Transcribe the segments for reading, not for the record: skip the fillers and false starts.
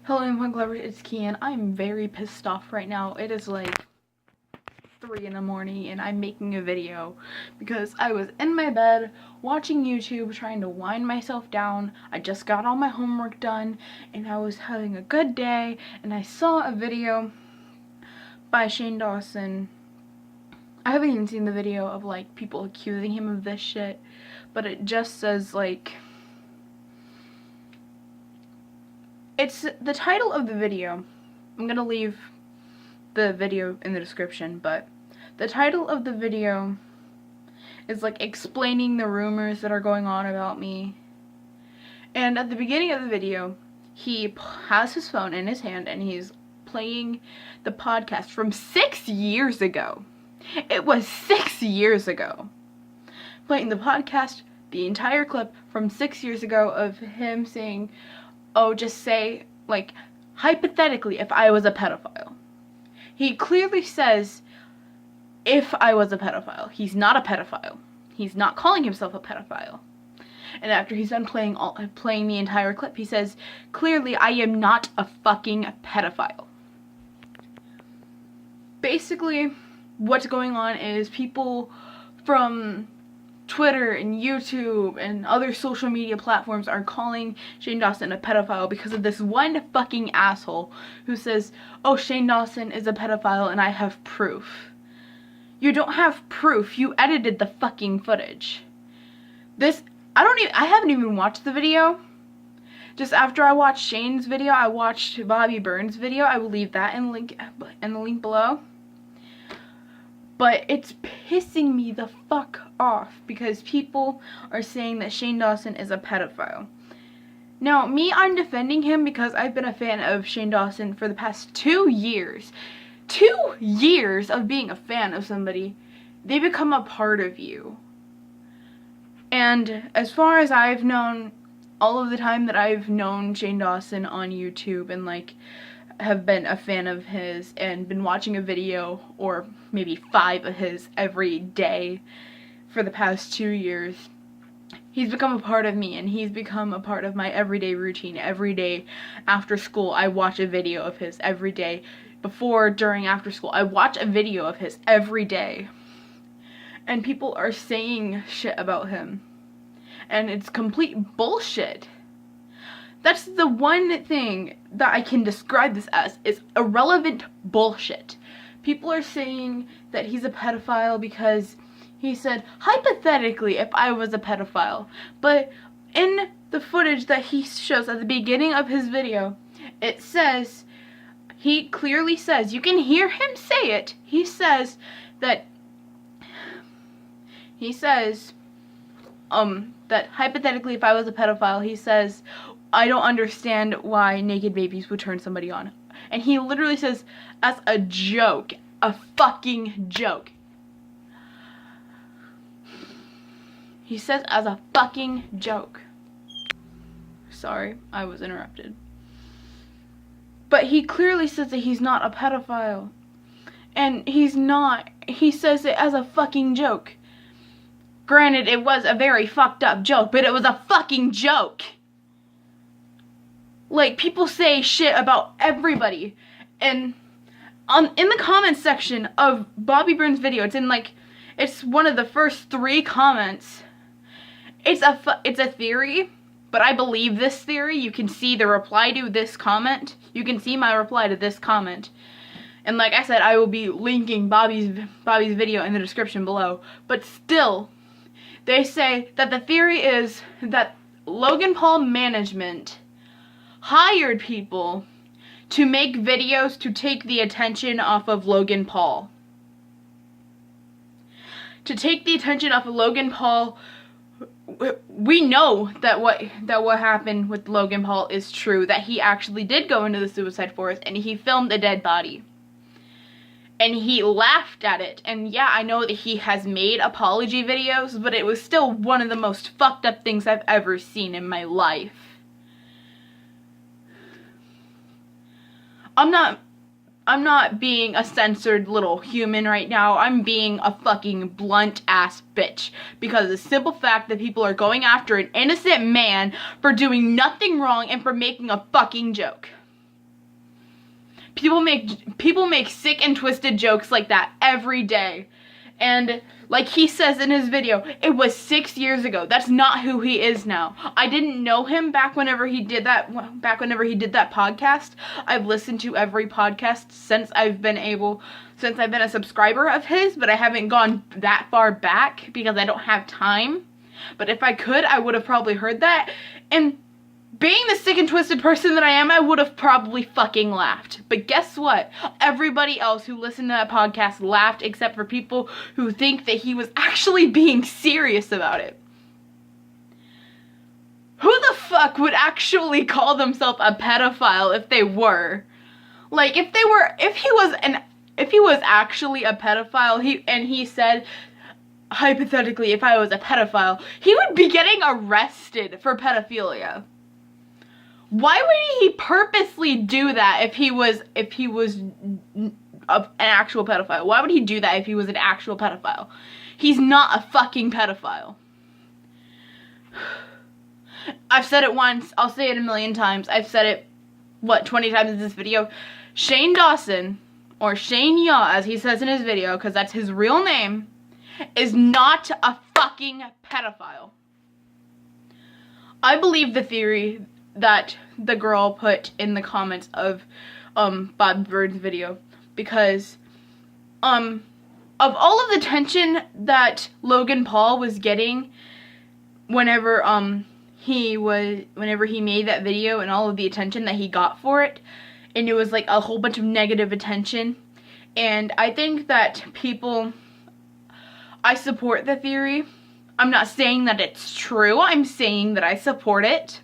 Hello, Infant Lovers, it's Kian. I'm very pissed off right now. It is like 3 in the morning and I'm making a video because I was in my bed watching YouTube trying to wind myself down. I just got all my homework done and I was having a good day and I saw a video by Shane Dawson. I haven't even seen the video of like people accusing him of this shit, but it just says like, it's the title of the video. I'm gonna leave the video in the description, but the title of the video is like explaining the rumors that are going on about me. And at the beginning of the video, he has his phone in his hand and he's playing the podcast from 6 years ago. It was 6 years ago. Playing the podcast, the entire clip from 6 years ago of him saying, oh, just say, like, hypothetically, if I was a pedophile. He clearly says, if I was a pedophile. He's not a pedophile. He's not calling himself a pedophile. And after he's done playing the entire clip, he says, clearly, I am not a fucking pedophile. Basically, what's going on is people from Twitter and YouTube and other social media platforms are calling Shane Dawson a pedophile because of this one fucking asshole who says, oh, Shane Dawson is a pedophile and I have proof. You don't have proof. You edited the fucking footage. I haven't even watched the video. Just after I watched Shane's video, I watched Bobby Burns' video. I will leave that in the link below. But it's pissing me the fuck off because people are saying that Shane Dawson is a pedophile. Now, I'm defending him because I've been a fan of Shane Dawson for the past 2 years. 2 years of being a fan of somebody, they become a part of you. And as far as I've known, all of the time that I've known Shane Dawson on YouTube and like have been a fan of his and been watching a video or maybe 5 of his every day for the past 2 years, he's become a part of me and he's become a part of my everyday routine. Every day after school I watch a video of his. Every day before, during, after school I watch a video of his every day. And people are saying shit about him and it's complete bullshit. That's the one thing that I can describe this as, is irrelevant bullshit. People are saying that he's a pedophile because he said, hypothetically, if I was a pedophile. But in the footage that he shows at the beginning of his video, it says, he clearly says, you can hear him say it, he says that hypothetically, if I was a pedophile, he says, I don't understand why naked babies would turn somebody on. And he literally says, as a joke. A fucking joke. He says as a fucking joke. Sorry, I was interrupted. But he clearly says that he's not a pedophile. And he's not. He says it as a fucking joke. Granted, it was a very fucked up joke, but it was a fucking joke. Like, people say shit about everybody, and in the comments section of Bobby Burns' video, it's one of the first 3 comments. It's a theory, but I believe this theory. You can see the reply to this comment. You can see my reply to this comment. And like I said, I will be linking Bobby's video in the description below. But still, they say that the theory is that Logan Paul management hired people to make videos to take the attention off of Logan Paul. To take the attention off of Logan Paul. We know that what happened with Logan Paul is true. That he actually did go into the suicide forest and he filmed a dead body. And he laughed at it. And yeah, I know that he has made apology videos, but it was still one of the most fucked up things I've ever seen in my life. I'm not being a censored little human right now. I'm being a fucking blunt ass bitch. Because of the simple fact that people are going after an innocent man for doing nothing wrong and for making a fucking joke. People make sick and twisted jokes like that every day. And like he says in his video, it was 6 years ago. That's not who he is now. I didn't know him back whenever he did that podcast. I've listened to every podcast since I've been a subscriber of his, but I haven't gone that far back because I don't have time. But if I could, I would have probably heard that. And being the sick and twisted person that I am, I would have probably fucking laughed. But guess what? Everybody else who listened to that podcast laughed, except for people who think that he was actually being serious about it. Who the fuck would actually call themselves a pedophile if they were? Like, if he was actually a pedophile, he said, hypothetically, if I was a pedophile, he would be getting arrested for pedophilia. Why would he purposely do that if he was an actual pedophile? Why would he do that if he was an actual pedophile? He's not a fucking pedophile. I've said it once, I'll say it a million times. I've said it, 20 times in this video. Shane Dawson, or Shane Yaw as he says in his video, because that's his real name, is not a fucking pedophile. I believe the theory that the girl put in the comments of Bob Bird's video, because of all of the tension that Logan Paul was getting whenever he made that video, and all of the attention that he got for it, and it was like a whole bunch of negative attention. And I think that I support the theory. I'm not saying that it's true, I'm saying that I support it.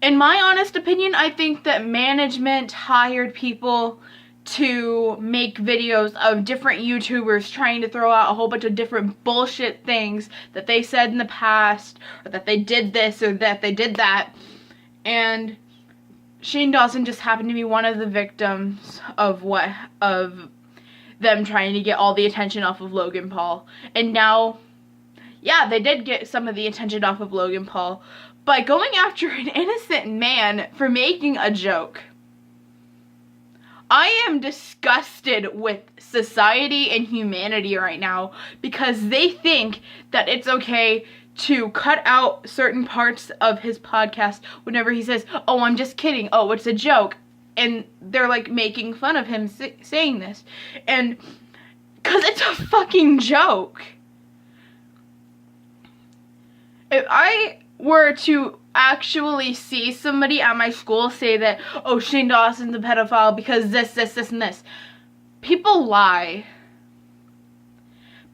In my honest opinion, I think that management hired people to make videos of different YouTubers trying to throw out a whole bunch of different bullshit things that they said in the past, or that they did this, or that they did that. And Shane Dawson just happened to be one of the victims of them trying to get all the attention off of Logan Paul. And now, yeah, they did get some of the attention off of Logan Paul by going after an innocent man for making a joke. I am disgusted with society and humanity right now because they think that it's okay to cut out certain parts of his podcast whenever he says, "Oh, I'm just kidding. Oh, it's a joke." And they're like making fun of him saying this. And because it's a fucking joke. If I were to actually see somebody at my school say that, "Oh, Shane Dawson's a pedophile because this, and this," people lie.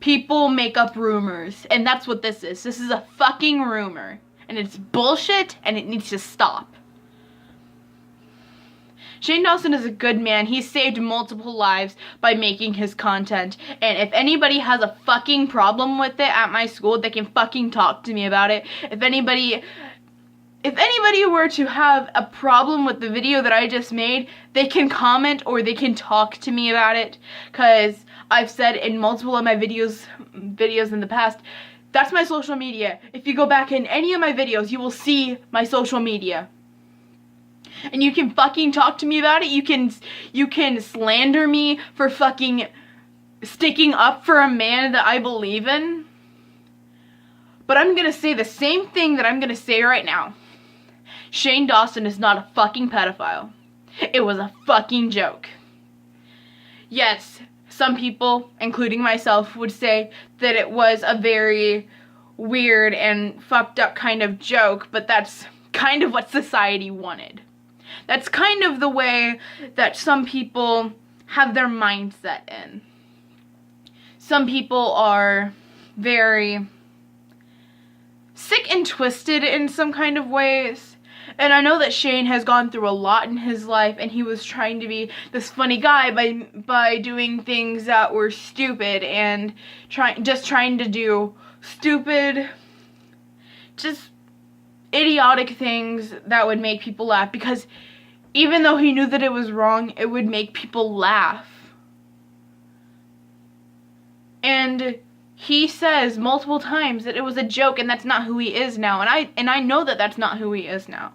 People make up rumors. And that's what this is. This is a fucking rumor. And it's bullshit, and it needs to stop. Shane Dawson is a good man. He saved multiple lives by making his content. And if anybody has a fucking problem with it at my school, they can fucking talk to me about it. If anybody were to have a problem with the video that I just made, they can comment or they can talk to me about it. Because I've said in multiple of my videos in the past, that's my social media. If you go back in any of my videos, you will see my social media. And you can fucking talk to me about it. You can slander me for fucking sticking up for a man that I believe in. But I'm gonna say the same thing that I'm gonna say right now. Shane Dawson is not a fucking pedophile. It was a fucking joke. Yes, some people, including myself, would say that it was a very weird and fucked up kind of joke, but that's kind of what society wanted. That's kind of the way that some people have their mindset in. Some people are very sick and twisted in some kind of ways. And I know that Shane has gone through a lot in his life, and he was trying to be this funny guy by doing things that were stupid and trying to do stupid, just idiotic things that would make people laugh, because even though he knew that it was wrong, it would make people laugh. And he says multiple times that it was a joke and that's not who he is now. And I know that that's not who he is now.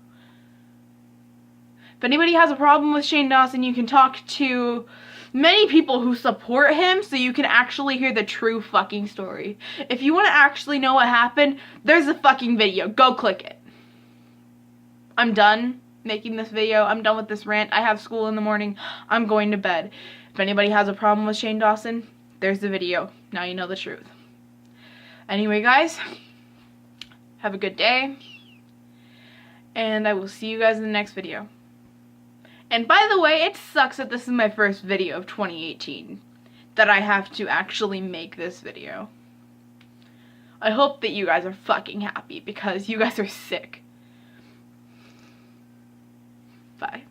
If anybody has a problem with Shane Dawson, you can talk to many people who support him so you can actually hear the true fucking story. If you want to actually know what happened, there's a fucking video. Go click it. I'm done making this video. I'm done with this rant. I have school in the morning. I'm going to bed. If anybody has a problem with Shane Dawson, there's the video. Now you know the truth. Anyway, guys, have a good day, and I will see you guys in the next video. And by the way, it sucks that this is my first video of 2018, that I have to actually make this video. I hope that you guys are fucking happy, because you guys are sick. Bye.